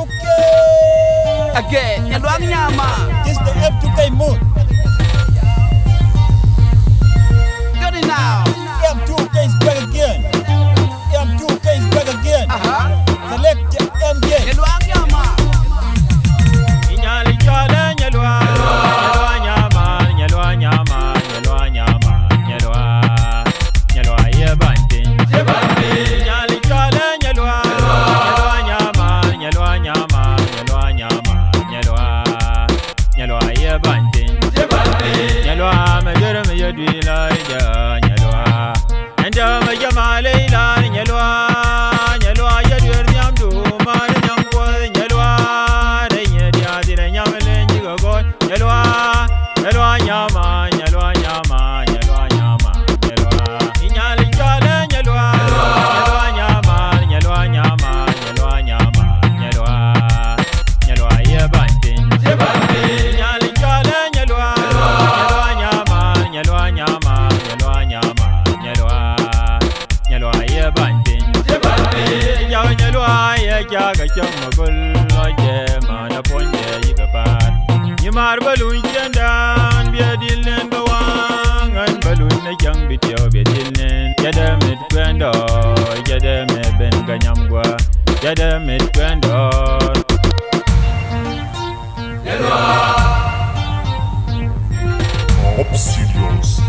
M2K. Again, Nyamaa. This the M2K mood. Got it now. M2K is back again. M2K is back again. Select your MJ. Nyamaa. Inyali chale nyalwa, nyalwa Nyamaa, nyalwa Nyamaa, nyalwa Nyamaa, nyalwa yebante. Inyali chale nyalwa, nyalwa Nyamaa, nyalwa Nyamaa, nyalwa yebante. Nyalwa majere meyadwila ja nyalwa, enda majamale ila nyalwa yadwer nyamdu mare nyamko nyalwa. Nyalwa Nyamaa, nyalwa Nyamaa, nyalwa Nyamaa, inyali chale nyalwa, nyalwa Nyamaa, nyalwa Nyamaa, nyalwa yebante. Inyali chale nyalwa, nyalwa Nyamaa, nyalwa Nyamaa, nyalwa yebante. Nyalwa yejaga chamagol lojema na ponje yigabat. Nyimar balun chandan biadilnen bawang an balun na jang bityo biadilnen jada mit kwendo jada me ben ganyamgwa jada mit kwendo. Obsidians.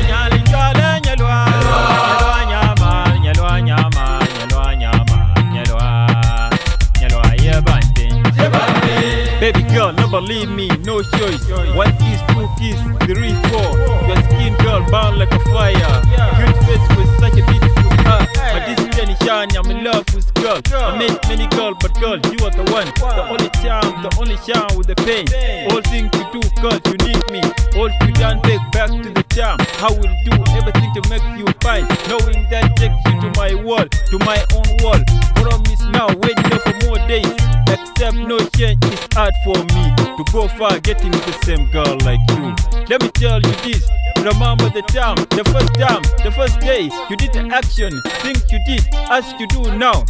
Nyali chale nyalwa, nyalwa Nyamaa, nyalwa Nyamaa, nyalwa yebante. Baby girl, never leave me, no choice. 1 kiss, 2 kiss, 3, 4. Your skin girl burn like a fire. Cute face with such a beautiful heart. But this is any shine, I'm in love with girl. I met many girls, but girl, you are the one. The only charm, the only shine with the pain. All things you do, girl, you need me. All you done, take back to the charm. I will do everything to make you fine. Knowing that takes you to my wall, to my own wall. Promise now, wait there for more days. Except no change is hard for me to go far getting the same girl like you. Let me tell you this, remember the time, the first day you did the action, things you did as you do now.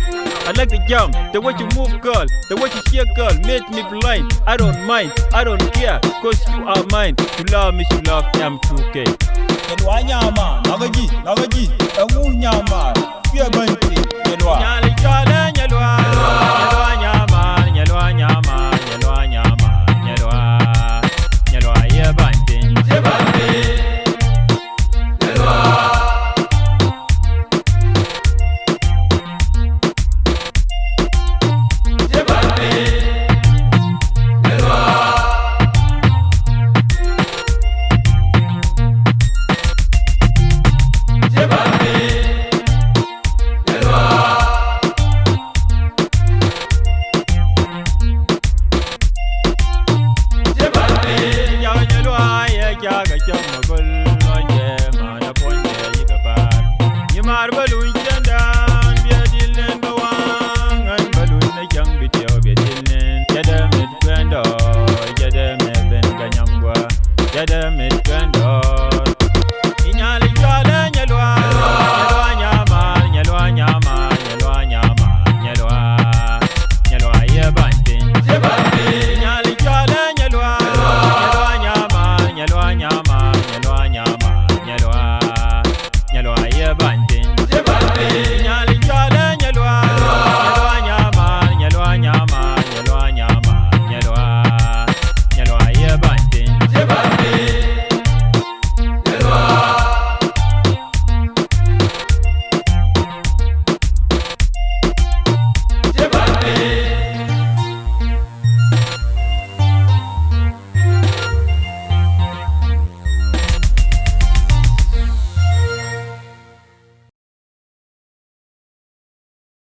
I like the jump, the way you move girl, the way you shake girl made me blind. I don't mind, I don't care, cause you are mine. You love me, you love M2K. Nyalwa Nyamaa, nagaji, Nyamaa.